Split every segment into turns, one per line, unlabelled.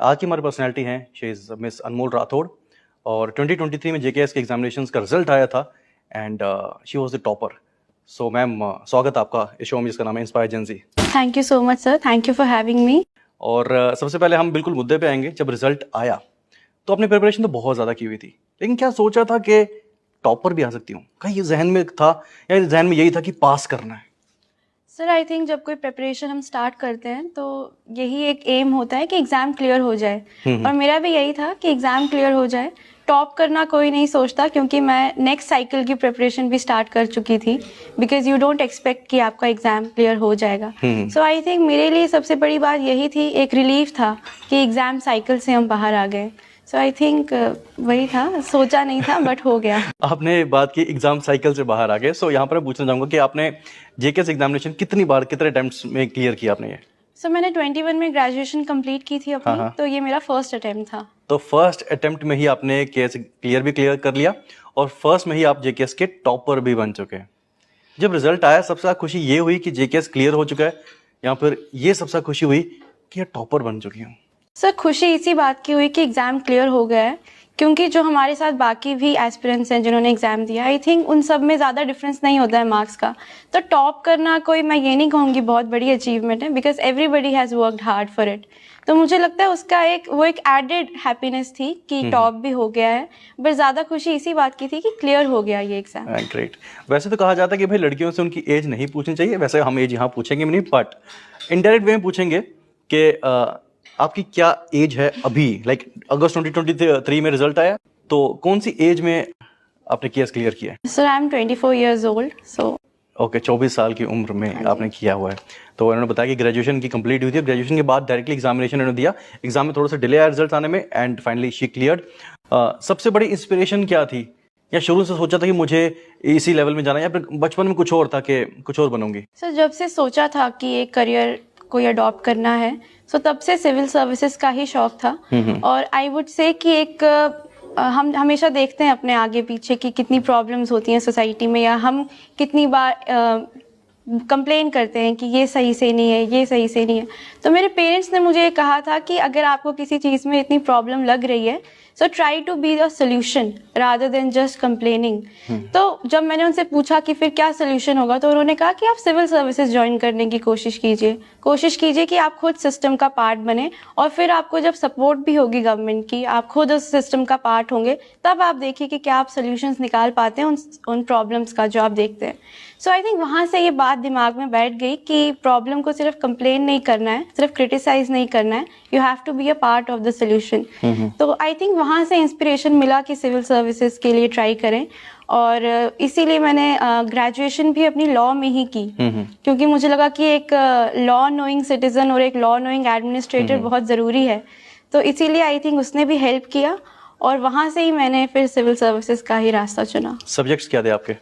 आज की हमारी पर्सनैलिटी हैं शी इज़ मिस अनमोल राठौड़ और 2023 में जेकेएस के एग्जामिनेशंस का रिजल्ट आया था and she was the topper. So ma'am स्वागत आपका इस शो में जिसका नाम है inspire gen Z.
Thank you so much sir, thank you for having me.
और सबसे पहले हम बिल्कुल मुद्दे पे आएंगे। जब रिजल्ट आया तो आपने प्रिपरेशन तो बहुत ज़्यादा की हुई थी, लेकिन क्या सोचा था कि टॉपर भी आ सकती हूँ? कहीं ये जहन में था या जहन में यही था कि पास करना है?
सर आई थिंक जब कोई प्रिपरेशन हम स्टार्ट करते हैं तो यही एक एम होता है कि एग्ज़ाम क्लियर हो जाए, और मेरा भी यही था कि एग्ज़ाम क्लियर हो जाए। टॉप करना कोई नहीं सोचता, क्योंकि मैं नेक्स्ट साइकिल की प्रिपरेशन भी स्टार्ट कर चुकी थी, बिकॉज यू डोंट एक्सपेक्ट कि आपका एग्ज़ाम क्लियर हो जाएगा। सो आई थिंक मेरे लिए सबसे बड़ी बात यही थी, एक रिलीफ था कि एग्ज़ाम साइकिल से हम बाहर आ गए। सो आई थिंक वही था, सोचा नहीं था बट हो गया।
आपने बात की एग्जाम साइकिल से बाहर आ गए। सो यहाँ पर मैं पूछना चाहूँगा कि आपने जेकेएस एग्जामिनेशन कितनी बार कितने अटेम्प्ट्स में क्लियर किया आपने ये?
सो मैंने 21 में ग्रेजुएशन कंप्लीट की थी अपनी, तो ये मेरा फर्स्ट अटेम्प्ट था।
तो फर्स्ट अटेम्प्ट में ही आपने केस क्लियर कर लिया और फर्स्ट में ही आप जेकेएस के टॉपर भी बन चुके हैं। जब रिजल्ट आया सबसे ज़्यादा खुशी ये हुई कि जेकेएस क्लियर हो चुका है, या फिर ये सबसे ज़्यादा खुशी हुई कि ये टॉपर बन चुकी हूँ?
सर खुशी इसी बात की हुई कि एग्ज़ाम क्लियर हो गया है, क्योंकि जो हमारे साथ बाकी भी एस्पिरेंट्स हैं जिन्होंने एग्ज़ाम दिया, आई थिंक उन सब में ज़्यादा डिफरेंस नहीं होता है मार्क्स का। तो टॉप करना कोई, मैं ये नहीं कहूँगी बहुत बड़ी अचीवमेंट है, because everybody has worked hard for it. तो मुझे लगता है उसका एक एडेड हैप्पीनेस थी कि टॉप भी हो गया है, बट ज़्यादा खुशी इसी बात की थी कि क्लियर हो गया ये एग्ज़ाम।
ग्रेट। वैसे तो कहा जाता है कि भाई लड़कियों से उनकी एज नहीं पूछनी चाहिए, वैसे हम एज यहाँ पूछेंगे नहीं, बट इनडायरेक्ट वे में पूछेंगे कि आपकी क्या एज है अभी? लाइक अगस्त 2023 में रिजल्ट आया, तो कौन सी एज में आपने केस क्लियर किया है?
Sir I am 24 years old. So
okay, 24 साल की उम्र में आपने किया हुआ है। तो उन्होंने बताया कि ग्रेजुएशन की कंप्लीट हुई थी, ग्रेजुएशन के बाद डायरेक्टली एग्जामिनेशन उन्होंने दिया, एग्जाम में थोड़ा सा डिले आया रिजल्ट आने में एंड फाइनली शी क्लियर्ड। सबसे बड़ी इंस्पिरेशन क्या थी, या शुरू से सोचा था कि मुझे इसी लेवल में जाना है, या फिर बचपन में कुछ और था कि कुछ और बनूंगी?
सर जब से सोचा था कि एक करियर कोई अडॉप्ट करना है, सो तब से सिविल सर्विसेज का ही शौक था। और आई वुड से कि एक हम हमेशा देखते हैं अपने आगे पीछे कि कितनी प्रॉब्लम्स होती हैं सोसाइटी में, या हम कितनी बार कंप्लेन करते हैं कि ये सही से नहीं है, ये सही से नहीं है। तो मेरे पेरेंट्स ने मुझे कहा था कि अगर आपको किसी चीज़ में इतनी प्रॉब्लम लग रही है, so try to be the solution rather than just complaining. तो जब मैंने उनसे पूछा कि फिर क्या सोल्यूशन होगा, तो उन्होंने कहा कि आप सिविल सर्विसेज ज्वाइन करने की कोशिश कीजिए कि आप खुद सिस्टम का पार्ट बने, और फिर आपको जब सपोर्ट भी होगी गवर्नमेंट की, आप खुद उस सिस्टम का पार्ट होंगे, तब आप देखिए कि क्या आप सोल्यूशंस निकाल पाते हैं उन प्रॉब्लम्स का जो आप देखते हैं। सो आई थिंक वहाँ से ये बात दिमाग में बैठ गई कि प्रॉब्लम को सिर्फ कंप्लेन नहीं करना है, सिर्फ क्रिटिसाइज नहीं करना है, you have to be a part of the solution. तो आई थिंक वहाँ से इंस्पिरेशन मिला कि सिविल सर्विसेज के लिए ट्राई करें, और इसीलिए मैंने ग्रेजुएशन भी अपनी लॉ में ही की, क्योंकि मुझे लगा कि एक लॉ नोइंग सिटीजन और एक लॉ नोइंग एडमिनिस्ट्रेटर बहुत ज़रूरी है। तो इसीलिए आई थिंक उसने भी हेल्प किया, और वहाँ से ही मैंने फिर सिविल सर्विसेज का ही रास्ता चुना।
सब्जेक्ट्स क्या थे आपके?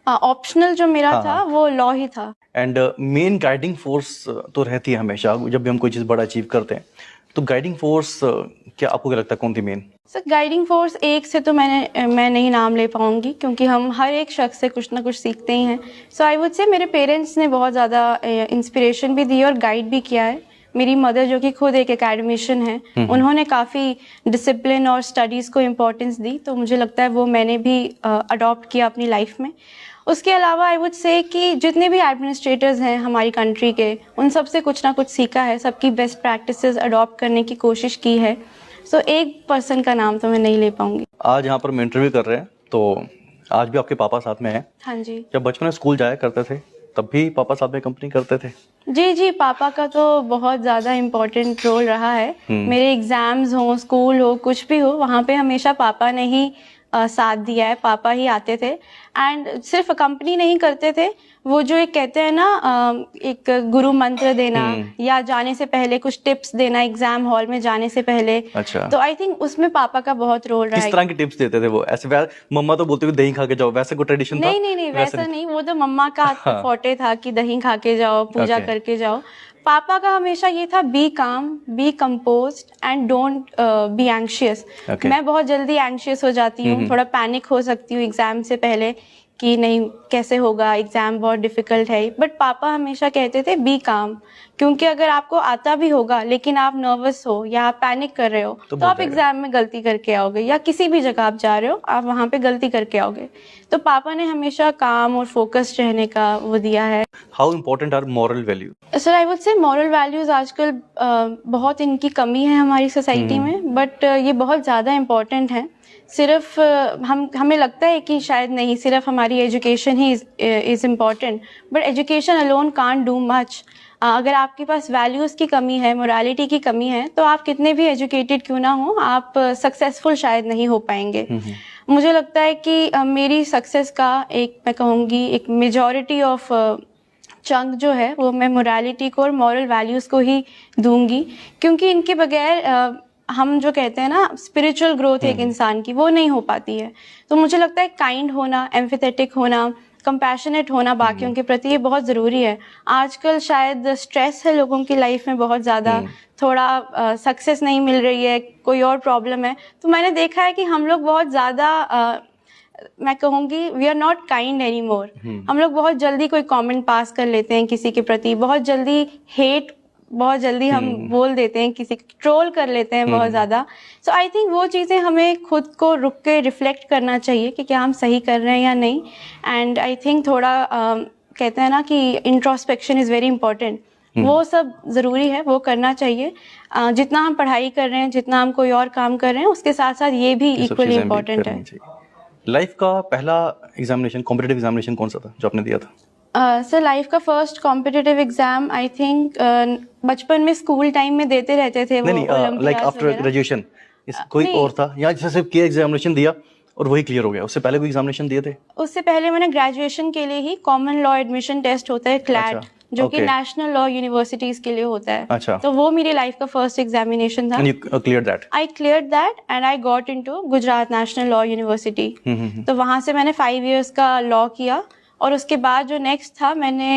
ऑप्शनल जो मेरा था वो लॉ ही था।
एंड मेन गाइडिंग फोर्स तो रहती है हमेशा, जब भी हम कोई चीज़ बड़ा अचीव करते हैं, तो गाइडिंग फोर्स क्या आपको क्या लगता है, कौन थी मेन?
सर गाइडिंग फोर्स एक से तो मैं नहीं नाम ले पाऊंगी, क्योंकि हम हर एक शख्स से कुछ ना कुछ सीखते ही हैं। सो आई वुड से मेरे पेरेंट्स ने बहुत ज़्यादा इंस्पिरेशन भी दी और गाइड भी किया है। मेरी मदर जो कि खुद एक एकेडमिशियन है, उन्होंने काफ़ी डिसिप्लिन और स्टडीज़ को इम्पोर्टेंस दी, तो मुझे लगता है वो मैंने भी अडॉप्ट किया अपनी लाइफ में। उसके अलावा आई वुड से कि जितने भी एडमिनिस्ट्रेटर्स हैं हमारी कंट्री के, उन सब से कुछ ना कुछ सीखा है, सबकी बेस्ट प्रैक्टिसेस अडॉप्ट करने की कोशिश की है। सो एक पर्सन का नाम तो मैं नहीं ले पाऊंगी।
आज यहाँ पर हम इंटरव्यू कर रहे हैं, तो आज भी आपके पापा साथ में हैं?
हाँ जी।
जब बचपन में स्कूल जाया करते थे तब भी पापा साथ में कंपनी करते थे?
जी, पापा का तो बहुत ज़्यादा इम्पोर्टेंट रोल रहा है। मेरे एग्ज़ाम्स हो, स्कूल हो, कुछ भी हो, वहाँ पे हमेशा पापा ने ही साथ दिया है, पापा ही आते थे। एंड सिर्फ कंपनी नहीं करते थे, वो जो एक कहते हैं ना एक गुरु मंत्र देना, या जाने से पहले कुछ टिप्स देना एग्जाम हॉल में जाने से पहले।
अच्छा।
तो आई थिंक उसमें पापा का बहुत रोल रहा है।
किस तरह की टिप्स देते थे वो? ऐसे मम्मा तो बोलती थी दही खा के जाओ, वैसे कोई ट्रेडिशन था?
नहीं, वैसा नहीं, वो तो मम्मा का फोटे था कि दही खा के जाओ, पूजा करके जाओ। पापा का हमेशा ये था, be calm, be composed and don't be anxious. मैं बहुत जल्दी एंग्शियस हो जाती हूँ, थोड़ा पैनिक हो सकती हूँ एग्जाम से पहले, कि नहीं कैसे होगा, एग्ज़ाम बहुत डिफ़िकल्ट है, बट पापा हमेशा कहते थे बी काम, क्योंकि अगर आपको आता भी होगा लेकिन आप नर्वस हो या आप पैनिक कर रहे हो तो आप एग्ज़ाम में गलती करके आओगे, या किसी भी जगह आप जा रहे हो आप वहाँ पे गलती करके आओगे। तो पापा ने हमेशा काम और फोकस्ड रहने का वो दिया है।
How important are moral value?
Sir I would say moral values आजकल बहुत इनकी कमी है हमारी सोसाइटी में, बट ये बहुत ज़्यादा इम्पोर्टेंट है। सिर्फ हमें लगता है कि शायद नहीं, सिर्फ हमारी education he is important, but education alone can't do much. अगर आपके पास वैल्यूज़ की कमी है, मोरालिटी की कमी है, तो आप कितने भी एजुकेटेड क्यों ना हो, आप सक्सेसफुल शायद नहीं हो पाएंगे। मुझे लगता है कि मेरी सक्सेस का मैं कहूँगी एक मेजॉरिटी ऑफ चंक जो है वो मैं मोरालिटी को और मॉरल वैल्यूज़ को ही दूंगी, क्योंकि इनके बगैर हम जो कहते हैं ना स्पिरिचुअल ग्रोथ एक इंसान की, वो नहीं हो पाती है। तो मुझे लगता है काइंड होना, एम्फेथेटिक होना, कंपैशनेट होना बाकियों के प्रति, ये बहुत ज़रूरी है। आजकल शायद स्ट्रेस है लोगों की लाइफ में बहुत ज़्यादा, थोड़ा सक्सेस नहीं मिल रही है, कोई और प्रॉब्लम है, तो मैंने देखा है कि हम लोग बहुत ज़्यादा मैं कहूँगी we are not kind any more. हम लोग बहुत जल्दी कोई कमेंट पास कर लेते हैं किसी के प्रति, बहुत जल्दी हेट, बहुत जल्दी हम बोल देते हैं, किसी ट्रोल कर लेते हैं बहुत ज़्यादा। सो आई थिंक वो चीज़ें हमें खुद को रुक के रिफ्लेक्ट करना चाहिए कि क्या हम सही कर रहे हैं या नहीं। एंड आई थिंक थोड़ा कहते हैं ना कि इंट्रोस्पेक्शन इज़ वेरी इंपॉर्टेंट, वो सब ज़रूरी है, वो करना चाहिए। जितना हम पढ़ाई कर रहे हैं, जितना हम कोई और काम कर रहे हैं, उसके साथ साथ ये भी इक्वली इम्पॉर्टेंट है।
लाइफ का पहला एग्जामिनेशन, कॉम्पिटिटिव एग्जामिनेशन कौन सा था जो आपने दिया था?
सर लाइफ का first competitive exam I think बचपन में स्कूल टाइम में देते रहते थे वो,
लाइक आफ्टर ग्रेजुएशन कोई और था या जैसे सिर्फ के एग्जामिनेशन दिया और वही क्लियर हो गया? उससे पहले कोई एग्जामिनेशन दिए थे?
उससे पहले मैंने ग्रेजुएशन के लिए ही कॉमन लॉ एडमिशन टेस्ट होता है क्लैट, जो कि नेशनल लॉ यूनिवर्सिटीज के लिए होता है।
अच्छा।
तो वो मेरी लाइफ का फर्स्ट एग्जामिनेशन था।
And you cleared that?
I cleared that and I got into Gujarat national law university. तो वहाँ से मैंने 5 years का लॉ किया, और उसके बाद जो नेक्स्ट था मैंने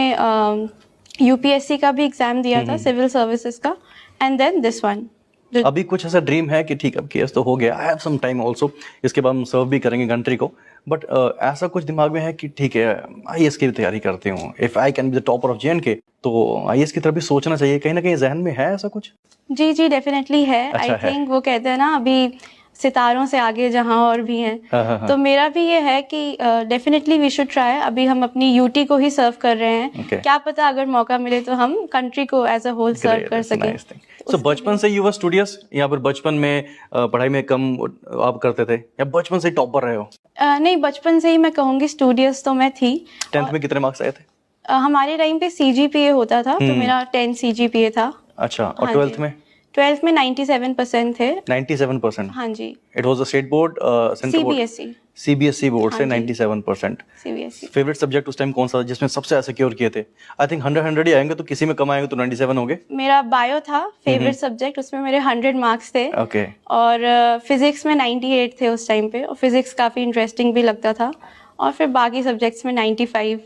यूपीएससी का भी एग्जाम दिया था, सिविल सर्विसेज का, एंड देन दिस वन।
अभी कुछ ऐसा ड्रीम है कि ठीक अब केस तो हो गया, I have some time also, इसके बाद हम सर्व भी करेंगे कंट्री को, बट ऐसा कुछ दिमाग में है कि ठीक है आईएएस की भी तैयारी करती हूँ, if I can be the topper of JNK, तो आईएएस की तरफ भी सोचना चाहिए, कहीं ना कहीं जहन में है ऐसा कुछ?
जी जी डेफिनेटली है। आई थिंक वो कहते हैं ना अभी सितारों से आगे जहां और भी हैं, तो मेरा भी ये है कि डेफिनेटली वी शुड ट्राई। अभी हम अपनी यूटी को ही सर्व कर रहे हैं, क्या पता अगर मौका मिले तो हम कंट्री को एज अ होल सर्व कर सकें।
So, बचपन से यू वर स्टूडियस, या फिर बचपन में पढ़ाई में कम आप करते थे, या बचपन से टॉपर रहे हो?
नहीं, बचपन से ही मैं कहूँगी स्टूडियस तो मैं थी।
10th में कितने मार्क्स आए थे?
हमारे टाइम पे सीजीपीए होता था, तो मेरा 10 सीजीपीए था।
अच्छा, और 12th में?
12th में 97% थे।
97%?
हाँ जी।
It was a state board, central board? CBSE board से 97%।
सीबीएसई।
फेवरेट सब्जेक्ट उस टाइम कौन सा था जिसमें सबसे ज्यादा सिक्योर किए थे? आई थिंक 100 ही आएंगे, तो किसी में कम आएंगे तो 97 होंगे।
मेरा बायो था फेवरेट सब्जेक्ट, उसमें मेरे 100 मार्क्स थे।
ओके।
और फिजिक्स में 98 थे उस टाइम पे, और फिजिक्स काफी इंटरेस्टिंग भी लगता था, और फिर बाकी सब्जेक्ट्स में 95।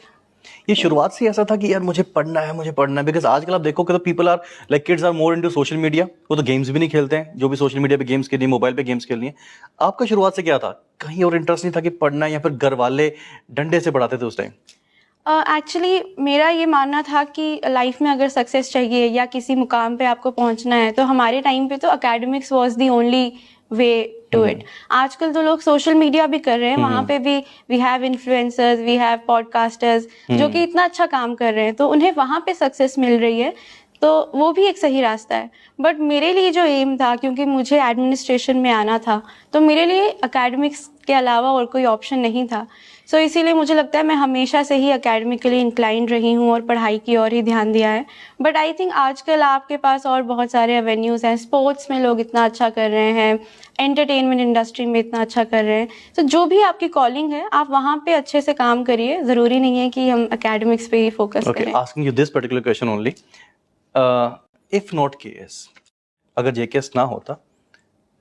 ये शुरुआत से ऐसा था कि यार मुझे पढ़ना है, बिकॉज आजकल आप देखोगे तो people are like kids are more into social media, वो तो गेम्स भी नहीं खेलते हैं, जो भी सोशल मीडिया पे गेम्स खेलनी है, मोबाइल पे गेम्स खेलनी है। आपका शुरुआत से क्या था? कहीं और इंटरेस्ट नहीं था कि पढ़ना है, या फिर घर वाले डंडे से पढ़ाते थे उस टाइम?
एक्चुअली मेरा ये मानना था कि लाइफ में अगर सक्सेस चाहिए या किसी मुकाम पे आपको पहुंचना है, तो हमारे टाइम पे तो academics was the only way to it. आजकल तो लोग सोशल मीडिया भी कर रहे हैं, वहाँ पे भी we have influencers, we have podcasters जो कि इतना अच्छा काम कर रहे हैं, तो उन्हें वहाँ पे सक्सेस मिल रही है, तो वो भी एक सही रास्ता है। बट मेरे लिए जो एम था, क्योंकि मुझे एडमिनिस्ट्रेशन में आना था, तो मेरे लिए एकेडमिक्स के अलावा और कोई ऑप्शन नहीं था। सो इसीलिए मुझे लगता है मैं हमेशा से ही एकेडमिकली इंक्लाइंड रही हूँ और पढ़ाई की ओर ही ध्यान दिया है। बट आई थिंक आजकल आपके पास और बहुत सारे एवेन्यूज़ हैं, स्पोर्ट्स में लोग इतना अच्छा कर रहे हैं, एंटरटेनमेंट इंडस्ट्री में इतना अच्छा कर रहे हैं, तो जो भी आपकी कॉलिंग है आप वहाँ पे अच्छे से काम करिए, ज़रूरी नहीं है कि हम एकेडमिक्स पे ही फोकस करें।
Asking you this particular question only, if not case, अगर जे केस ना होता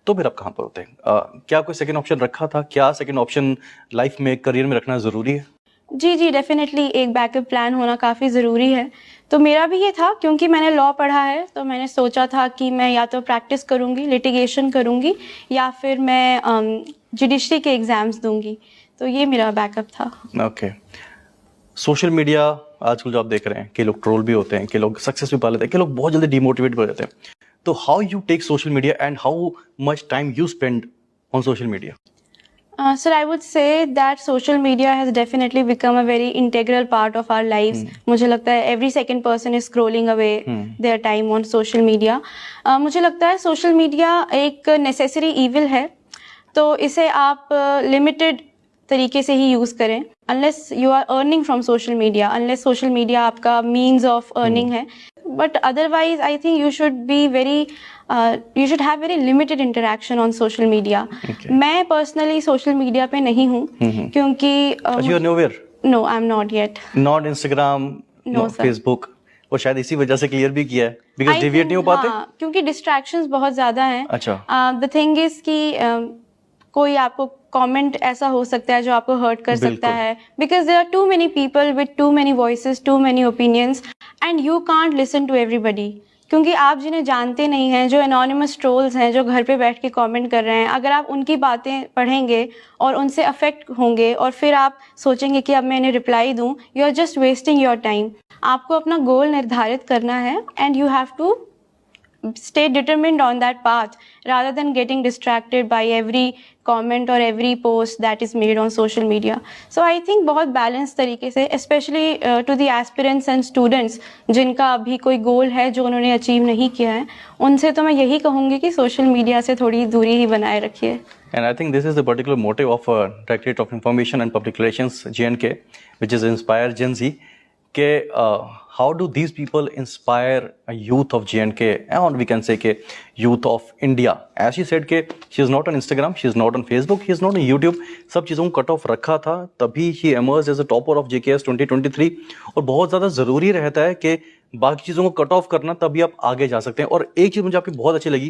तो फिर आप कहाँ पर होते हैं? क्या कोई सेकंड ऑप्शन रखा था? क्या सेकंड ऑप्शन लाइफ में, करियर में रखना ज़रूरी है?
जी जी डेफिनेटली एक बैकअप प्लान होना काफ़ी ज़रूरी है। तो मेरा भी ये था, क्योंकि मैंने लॉ पढ़ा है, तो मैंने सोचा था कि मैं या तो प्रैक्टिस करूँगी, लिटिगेशन करूँगी, या फिर मैं जुडिशरी के एग्ज़ाम्स दूँगी। तो ये मेरा बैकअप था।
ओके, सोशल मीडिया आजकल जो आप देख रहे हैं कि लोग ट्रोल भी होते हैं, कि लोग सक्सेस भी पा लेते हैं, कि लोग बहुत जल्दी डिमोटिवेट हो जाते हैं, तो how you take social media and how much time you spend on social media?
Sir, I would say that social media has definitely become a very integral part of our lives. मुझे लगता है every second person is scrolling away their time on social media. मुझे लगता है social media एक necessary evil है, तो इसे आप limited तरीके से ही यूज़ करें. Unless you are earning from social media, unless social media आपका means of earning है, but otherwise I think you should be very you should have very limited interaction on social media. मैं personally social media पे नहीं हूँ क्योंकि
You are nowhere?
No, I'm not yet.
Not Instagram,
No,
no
sir.
Facebook, और शायद इसी वजह से क्लियर भी किया है बिकॉज
I
डिविएट नहीं हो
think,
पाते।
हाँ, क्योंकि distractions बहुत ज़्यादा हैं।
अच्छा।
The thing is कि कोई आपको कमेंट ऐसा हो सकता है जो आपको हर्ट कर सकता है, because there are too many people with too many voices, too many opinions, and you can't listen to everybody, क्योंकि आप जिन्हें जानते नहीं हैं, जो एनोनिमस ट्रोल्स हैं, जो घर पे बैठ के कमेंट कर रहे हैं, अगर आप उनकी बातें पढ़ेंगे और उनसे अफेक्ट होंगे और फिर आप सोचेंगे कि अब मैं इन्हें रिप्लाई दूं, you are just wasting your time. आपको अपना गोल निर्धारित करना है and you have to stay determined on that path rather than getting distracted by every comment or every post that is made on social media. So I think बहुत balanced तरीके से, especially to the aspirants and students जिनका अभी कोई गोल है जो उन्होंने achieve नहीं किया है, उनसे तो मैं यही कहूँगी कि सोशल मीडिया से थोड़ी दूरी ही बनाए रखिए.
And I think this is the particular motive of Directorate of Information and Public Relations (JNK), which is inspire Gen Z. के how do these people inspire a youth of JNK, and we can say के youth of India? As she said के she is not on Instagram, she is not on Facebook, she is not on YouTube. सब चीज़ों को cut off रखा था, तभी she emerged as a topper of JKS 2023. और बहुत ज़्यादा ज़रूरी रहता है कि बाकी चीज़ों को कट ऑफ करना, तभी आप आगे जा सकते हैं. और एक चीज़ मुझे आपकी बहुत अच्छी लगी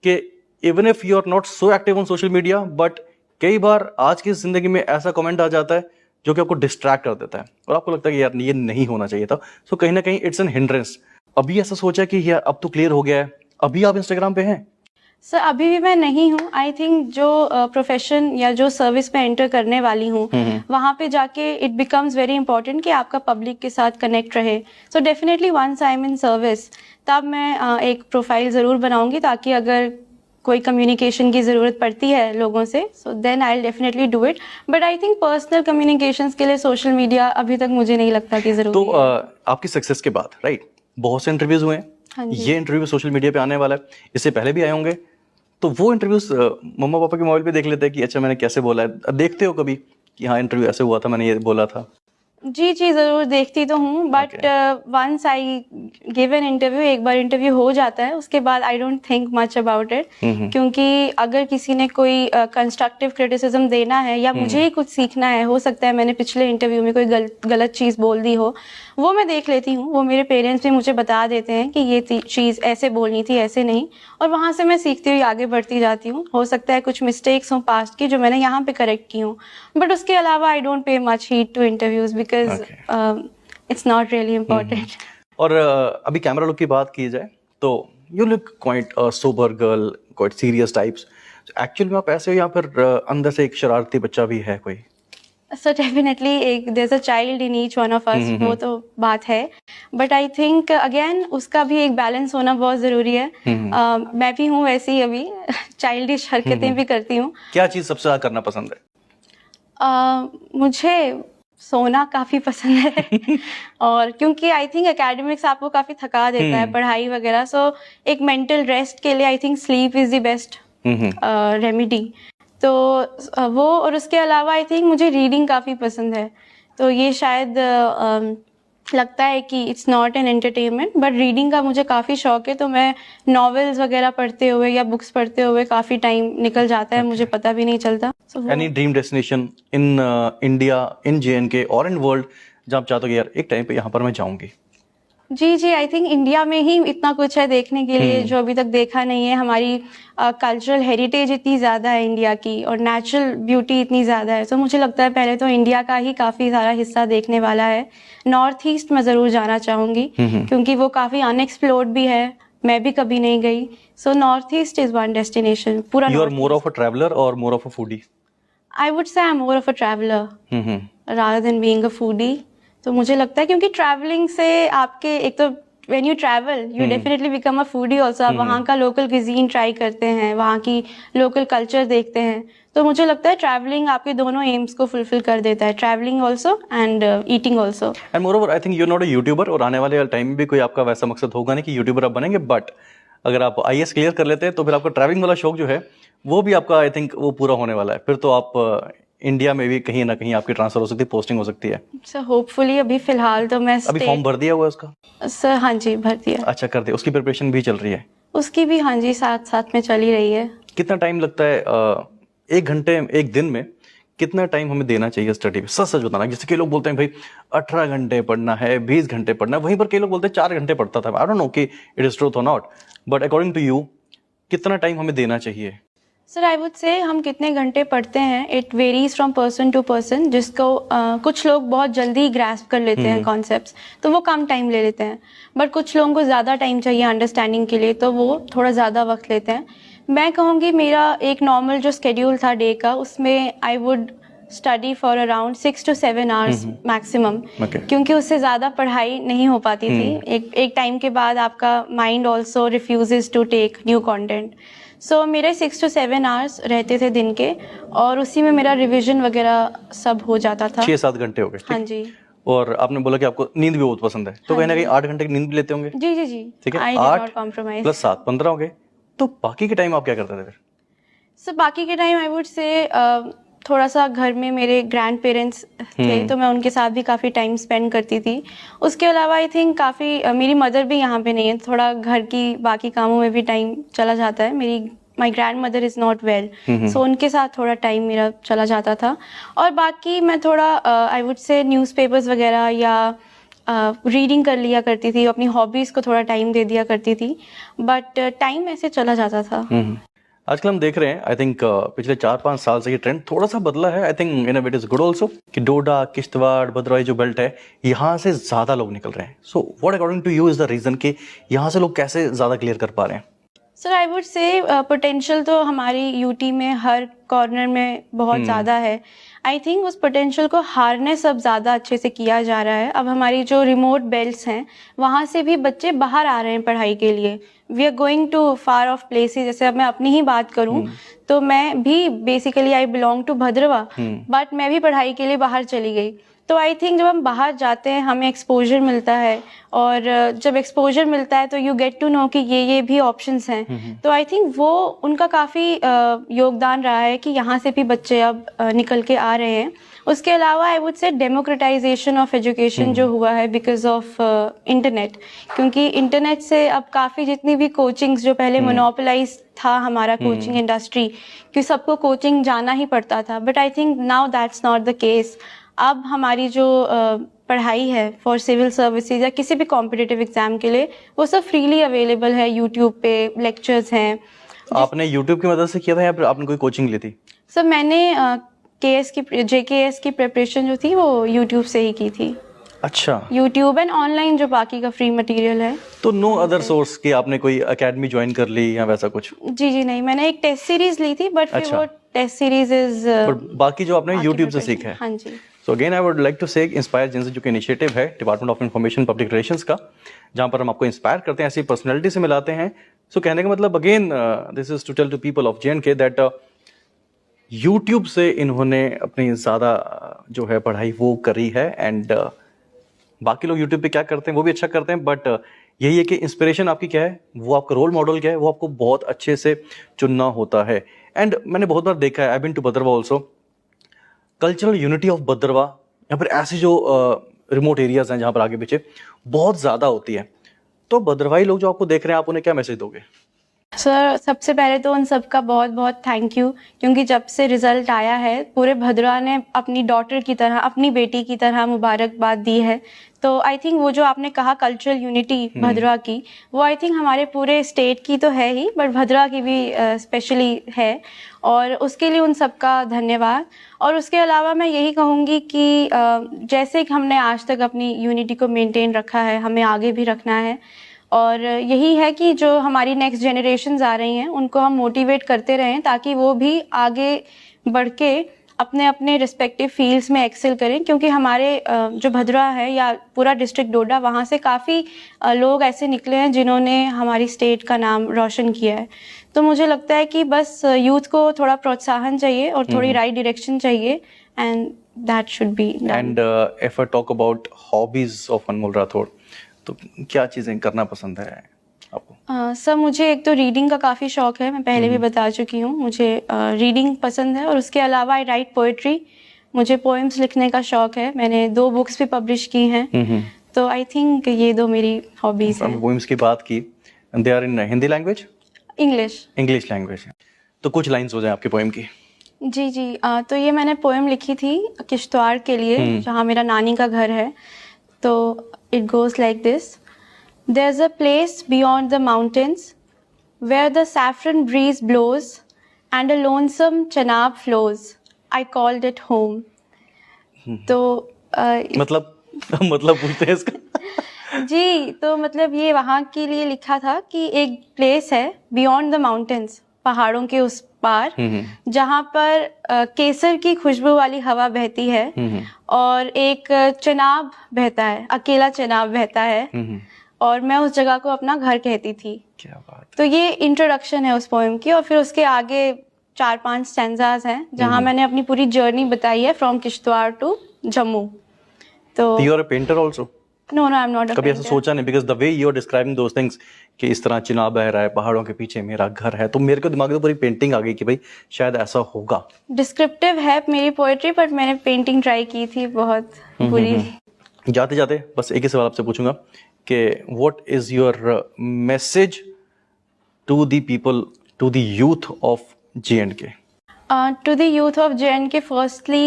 कि even if you are not so active on social media, but कई बार आज की ज़िंदगी में ऐसा कमेंट आ जाता है जो कि आपको डिस्ट्रैक्ट कर देता है और आपको लगता है कि यार ये नहीं होना चाहिए था. सो कहीं ना कहीं इट्स एन हिंड्रेंस. अभी ऐसा सोचा कि यार अब तो क्लियर हो गया है, अभी आप इंस्टाग्राम पे हैं?
सर अभी भी मैं नहीं हूँ. आई थिंक जो प्रोफेशन या जो सर्विस में एंटर करने वाली हूँ, वहाँ पे जाके इट बिकम्स वेरी इंपॉर्टेंट कि आपका पब्लिक के साथ कनेक्ट रहे. So definitely once I am in service, तब मैं एक प्रोफाइल ज़रूर बनाऊंगी, ताकि अगर कोई कम्युनिकेशन की ज़रूरत पड़ती है लोगों से, so then I will definitely do it. But I think personal communications के लिए सोशल मीडिया अभी तक मुझे नहीं लगता कि ज़रूरी
तो
है.
आपकी सक्सेस के बाद राइट बहुत से इंटरव्यूज हुए हैं.
हाँ जी.
ये इंटरव्यू सोशल मीडिया पे आने वाला है, इससे पहले भी आए होंगे, तो वो इंटरव्यूज मम्मा पापा के मोबाइल पे देख लेते हैं कि अच्छा मैंने कैसे बोला है? देखते हो कभी कि हाँ इंटरव्यू ऐसे हुआ था, मैंने ये बोला था?
जी ज़रूर देखती तो हूँ, but once I give an interview, एक बार इंटरव्यू हो जाता है, उसके बाद I don't think much about it. क्योंकि अगर किसी ने कोई कंस्ट्रक्टिव क्रिटिसिज्म देना है या मुझे ही कुछ सीखना है, हो सकता है मैंने पिछले इंटरव्यू में कोई गलत चीज़ बोल दी हो, वो मैं देख लेती हूँ. वो मेरे पेरेंट्स भी मुझे बता देते हैं कि ये चीज़ ऐसे बोलनी थी, ऐसे नहीं, और वहाँ से मैं सीखती हुई आगे बढ़ती जाती हूँ. हो सकता है कुछ मिस्टेक्स हों पास्ट की जो मैंने यहाँ पे करेक्ट की हूँ, बट उसके अलावा I don't pay much heed to interviews because it's not really important.
और अभी कैमरा लुक की बात की जाए तो you look quite sober girl, quite serious types. Actually में आप ऐसे हो या फिर अंदर से एक शरारती बच्चा भी है कोई?
सो डेफिनेटली एक there is a child in each one of us, वो तो बात है. बट आई थिंक अगेन उसका भी एक बैलेंस होना बहुत ज़रूरी है. मैं भी हूँ वैसे ही, अभी चाइल्डिश हरकतें भी करती हूँ.
क्या चीज़ सबसे ज़्यादा करना पसंद है?
मुझे सोना काफ़ी पसंद है और क्योंकि आई थिंक एकेडमिक्स आपको काफ़ी थका देता है, पढ़ाई वगैरह. सो एक मेंटल रेस्ट के लिए I think sleep is the best remedy. तो वो, और उसके अलावा आई थिंक मुझे रीडिंग काफ़ी पसंद है. तो ये शायद लगता है कि it's not an entertainment, but reading का मुझे काफ़ी शौक है. तो मैं नॉवेल्स वगैरह पढ़ते हुए या बुक्स पढ़ते हुए काफ़ी टाइम निकल जाता है, मुझे पता भी नहीं चलता.
Any dream destination in India, in JNK और इन वर्ल्ड, जहाँ आप चाहते हो कि यार एक टाइम पे यहाँ पर मैं जाऊँगी?
जी आई थिंक इंडिया में ही इतना कुछ है देखने के लिए जो अभी तक देखा नहीं है. हमारी कल्चरल हेरिटेज इतनी ज़्यादा है इंडिया की, और नेचुरल ब्यूटी इतनी ज़्यादा है. तो मुझे लगता है पहले तो इंडिया का ही काफ़ी सारा हिस्सा देखने वाला है. नॉर्थ ईस्ट में ज़रूर जाना चाहूँगी क्योंकि वो काफ़ी अनएक्सप्लोर्ड भी है, मैं भी कभी नहीं गई. So north east is one destination. पूरा
you are more of a traveller और more of a foodie?
I would say I am more of a traveller rather than being a foodie. तो मुझे लगता है क्योंकि ट्रैवलिंग से आपके एक तो when you travel you definitely become a foodie also. आप वहाँ का लोकल क्यूजीन ट्राई करते हैं, वहाँ की लोकल कल्चर देखते हैं। तो मुझे लगता है ट्रैवलिंग आपके दोनों एम्स को फुलफिल कर देता है, travelling also and eating also.
And more over I think you not a YouTuber, और आने वाले टाइम में भी कोई आपका वैसा मकसद होगा नहीं कि यूट्यूबर आप बनेंगे, बट अगर आप आईएएस क्लियर कर लेते हैं तो फिर आपका ट्रैवलिंग वाला शौक जो है वो भी आपका आई थिंक वो पूरा होने वाला है। फिर तो आप इंडिया में भी कहीं ना कहीं आपकी ट्रांसफर हो सकती है, पोस्टिंग हो सकती है।
सर होपफुली अभी फिलहाल तो मैं
अभी फॉर्म भर दिया हुआ है उसका?
सर हाँ जी भर दिया।
अच्छा, कर दिया। उसकी प्रिपरेशन भी चल रही है?
उसकी भी हाँ जी साथ साथ में चली रही है।
कितना टाइम लगता है एक घंटे एक दिन में कितना टाइम हमें देना चाहिए स्टडी पे? सच सच बताना। जैसे कई लोग बोलते हैं भाई 18 घंटे पढ़ना है, 20 घंटे पढ़ना है, वहीं पर कई लोग बोलते हैं 4 घंटे पढ़ता था। आई डोंट नो कि इट इज ट्रूथ और not, but according to you कितना टाइम हमें देना चाहिए?
सर आई वुड से हम कितने घंटे पढ़ते हैं it varies from person to person. जिसको कुछ लोग बहुत जल्दी ग्रास्प कर लेते हैं कॉन्सेप्ट्स, तो वो कम टाइम ले लेते हैं, बट कुछ लोगों को ज़्यादा टाइम चाहिए अंडरस्टैंडिंग के लिए, तो वो थोड़ा ज़्यादा वक्त लेते हैं। मैं कहूँगी मेरा एक नॉर्मल जो स्केड्यूल था डे का, उसमें I would study for around 6 to 7 hours maximum, क्योंकि उससे ज़्यादा पढ़ाई नहीं हो पाती थी। एक टाइम के बाद आपका mind also refuses to take new content. So मेरे 6 to 7 आवर्स रहते थे दिन के, और उसी में मेरा रिविजन वगैरह सब हो जाता था।
6-7 घंटे हो गए?
हाँ जी।
और आपने बोला कि आपको नींद भी बहुत पसंद है, तो कहीं ना कहीं 8 घंटे की नींद भी लेते होंगे?
जी जी जी,
ठीक है।
I did
8
not compromise।
+ 7 15 हो गए। तो बाकी के टाइम आप क्या करते थे फिर?
सर बाकी के टाइम आई वुड से थोड़ा सा घर में मेरे ग्रैंड पेरेंट्स थे, तो मैं उनके साथ भी काफ़ी टाइम स्पेंड करती थी। उसके अलावा आई थिंक काफ़ी मेरी मदर भी यहाँ पे नहीं है, थोड़ा घर की बाकी कामों में भी टाइम चला जाता है। My grandmother is not well, so उनके साथ थोड़ा टाइम मेरा चला जाता था। और बाकी मैं थोड़ा आई वुड से न्यूज़पेपर्स वगैरह या रीडिंग कर लिया करती थी, अपनी हॉबीज़ को थोड़ा टाइम दे दिया करती थी, बट टाइम ऐसे चला जाता था।
आजकल हम देख रहे हैं आई थिंक पिछले 4-5 साल से ये ट्रेंड थोड़ा सा बदला है। I think in a way it is good also कि डोडा, किश्तवाड़, भद्रवाही जो बेल्ट है, यहाँ से ज़्यादा लोग निकल रहे हैं। So what according to you is the reason कि यहाँ से लोग कैसे ज़्यादा क्लियर कर पा रहे हैं?
सर आई वुड से पोटेंशियल तो हमारी यूटी में हर कॉर्नर में बहुत ज़्यादा है। आई थिंक उस पोटेंशियल को हार्नेस अब ज़्यादा अच्छे से किया जा रहा है। अब हमारी जो रिमोट बेल्ट्स हैं वहाँ से भी बच्चे बाहर आ रहे हैं पढ़ाई के लिए। We are going to far off places. जैसे अब मैं अपनी ही बात करूँ तो मैं भी basically I belong to Bhaderwah, but मैं भी पढ़ाई के लिए बाहर चली गई। तो आई थिंक जब हम बाहर जाते हैं हमें एक्सपोजर मिलता है, और जब एक्सपोजर मिलता है तो यू गेट टू नो कि ये भी ऑप्शंस हैं। तो आई थिंक वो उनका काफ़ी योगदान रहा है कि यहाँ से भी बच्चे अब निकल के आ रहे हैं। उसके अलावा आई वुड से डेमोक्रेटाइजेशन ऑफ एजुकेशन जो हुआ है बिकॉज ऑफ इंटरनेट, क्योंकि इंटरनेट से अब काफ़ी जितनी भी कोचिंग्स जो पहले मोनोपोलाइज था हमारा कोचिंग इंडस्ट्री, कि सबको कोचिंग जाना ही पड़ता था, but I think now that's not the case. अब हमारी जो पढ़ाई है फॉर सिविल सर्विसेज या किसी भी कॉम्पिटिटिव एग्जाम के लिए वो सब फ्रीली अवेलेबल है। यूट्यूब पे लेक्चर्स हैं।
आपने यूट्यूब की मदद से किया था या फिर आपने कोई कोचिंग ली थी?
सर मैंने JKS की प्रिपरेशन जो थी वो यूट्यूब से ही की थी।
अच्छा,
यूट्यूब एंड ऑनलाइन जो बाकी का फ्री मटेरियल है।
तो नो अदर सोर्स कि आपने कोई एकेडमी ज्वाइन कर ली या वैसा कुछ?
जी नहीं, मैंने एक टेस्ट सीरीज ली थी, बट फिर वो टेस्ट सीरीज इज
बाकी जो आपने यूट्यूब से सीखा है।
हाँ जी।
So again I would like to say inspire जिनसे जो कि इनिशिएटिव है department of information public relations का, जहां पर हम आपको इंस्पायर करते हैं, ऐसी पर्सनैलिटी से मिलाते हैं। सो कहने का मतलब again this is to tell to people of JNK that YouTube से इन्होंने अपनी ज़्यादा जो है पढ़ाई वो करी है, एंड बाकी लोग यूट्यूब पे क्या करते हैं वो भी अच्छा करते हैं, बट यही है कि इंस्पिरेशन आपकी क्या है, वो आपका रोल मॉडल क्या है, वो आपको बहुत अच्छे से चुनना होता है। एंड मैंने बहुत बार देखा है, I been to Bhaderwah also, cultural unity of Bhaderwah, यहाँ पर ऐसे जो रिमोट एरियाज हैं जहाँ पर आगे पीछे बहुत ज़्यादा होती है। तो भद्रवाही लोग जो आपको देख रहे हैं, आप उन्हें क्या मैसेज दोगे?
सर सबसे पहले तो उन सबका बहुत बहुत थैंक यू, क्योंकि जब से रिजल्ट आया है पूरे भद्रवा ने अपनी डॉटर की तरह, अपनी बेटी की तरह मुबारकबाद दी है। तो आई थिंक वो जो आपने कहा कल्चरल यूनिटी भद्रवा की, वो आई थिंक हमारे पूरे स्टेट की तो है ही, बट भद्रवा की भी स्पेशली है, और उसके लिए उन सबका धन्यवाद। और उसके अलावा मैं यही कहूँगी कि जैसे कि हमने आज तक अपनी यूनिटी को मेंटेन रखा है, हमें आगे भी रखना है। और यही है कि जो हमारी नेक्स्ट जनरेशन्स आ रही हैं उनको हम मोटिवेट करते रहें, ताकि वो भी आगे बढ़ के अपने अपने रिस्पेक्टिव फील्ड्स में एक्सेल करें, क्योंकि हमारे जो भद्रा है या पूरा डिस्ट्रिक्ट डोडा, वहाँ से काफ़ी लोग ऐसे निकले हैं जिन्होंने हमारी स्टेट का नाम रोशन किया है। तो मुझे लगता है कि बस यूथ को थोड़ा प्रोत्साहन चाहिए और थोड़ी राइट डायरेक्शन चाहिए, and that should be done.
And if I talk about hobbies of Anmol Rathore, तो क्या चीज़ें करना पसंद है आपको?
सर मुझे एक तो रीडिंग का काफ़ी शौक है, मैं पहले भी बता चुकी हूँ। मुझे रीडिंग पसंद है और उसके अलावा आई राइट पोएट्री। मुझे पोएम्स लिखने का शौक है, मैंने 2 बुक्स भी पब्लिश की हैं। तो आई थिंक ये 2 मेरी हॉबीज़ हैं।
पोएम्स की बात की, they are in Hindi language? English language. तो कुछ लाइंस हो जाए आपके पोएम की।
जी जी, तो ये मैंने पोएम लिखी थी किश्तवाड़ के लिए, जहाँ मेरा नानी का घर है। तो it goes like this: There's a place beyond the mountains where the saffron breeze blows and a lonesome chenab flows. I called it home. तो
मतलब पूछते हैं इसका।
जी, तो मतलब ये वहाँ के लिए लिखा था कि एक प्लेस है बियॉन्ड द माउंटेन्स, पहाड़ों के उस पार, जहाँ पर केसर की खुशबू वाली हवा बहती है और एक चनाब बहता है, अकेला चनाब बहता है, और मैं उस जगह को अपना घर कहती थी।
क्या बात।
तो ये इंट्रोडक्शन है उस पोएम की, और फिर उसके आगे 4-5 स्टैंजाज हैं जहाँ मैंने अपनी पूरी जर्नी बताई है फ्रॉम किश्तवाड़ टू जम्मू। तो
you are a painter also?
No I am not a
कभी ऐसा सोचा नहीं? Because the way you are describing those things कि इस तरह चिनाब बह रहा है, पहाड़ों के पीछे मेरा घर है, तो मेरे को दिमाग में तो पूरी पेंटिंग आ गई कि भाई शायद ऐसा होगा।
डिस्क्रिप्टिव है मेरी पोएट्री, बट मैंने पेंटिंग ट्राई की थी, बहुत बुरी।
जाते जाते बस एक ही सवाल आपसे पूछूंगा कि what is your message to the people, to the youth of J&K?
To the youth of J&K, firstly,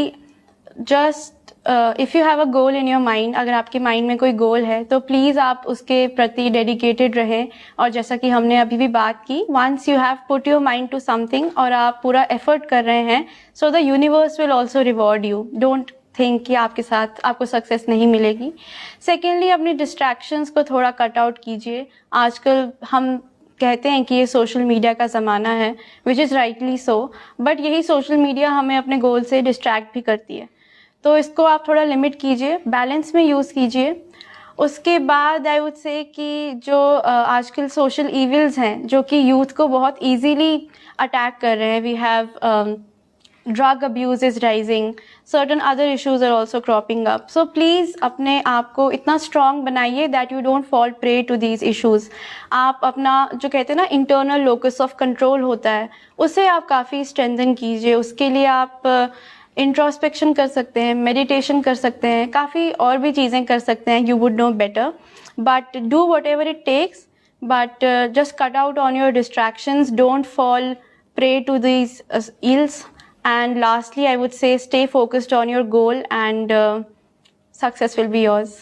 just if you have a goal in your mind, अगर आपके माइंड में कोई गोल है तो प्लीज़ आप उसके प्रति डेडिकेटेड रहें। और जैसा कि हमने अभी भी बात की, once you have put your mind to something और आप पूरा एफर्ट कर रहे हैं, so the universe will also reward you. Don't think कि आपके साथ आपको सक्सेस नहीं मिलेगी। सेकेंडली, अपनी डिस्ट्रैक्शंस को थोड़ा कट आउट कीजिए। आजकल हम कहते हैं कि ये सोशल मीडिया का ज़माना है, which is rightly so, but यही सोशल मीडिया हमें अपने गोल से डिस्ट्रैक्ट भी करती है। तो इसको आप थोड़ा लिमिट कीजिए, बैलेंस में यूज़ कीजिए। उसके बाद आई वुड से कि जो आजकल सोशल इविल्स हैं जो कि यूथ को बहुत ईजीली अटैक कर रहे हैं, we have drug abuse is rising, certain other issues are also cropping up, so please अपने आप को इतना strong बनाइए that you don't fall prey to these issues। आप अपना जो कहते हैं ना internal locus of control होता है, उसे आप काफ़ी strengthen कीजिए। उसके लिए आप इंट्रोस्पेक्शन कर सकते हैं, मेडिटेशन कर सकते हैं, काफ़ी और भी चीज़ें कर सकते हैं, you would know better, but do whatever it takes, but just cut out on your distractions, don't fall prey to these ills. And lastly, I would say stay focused on your goal, and success will be yours.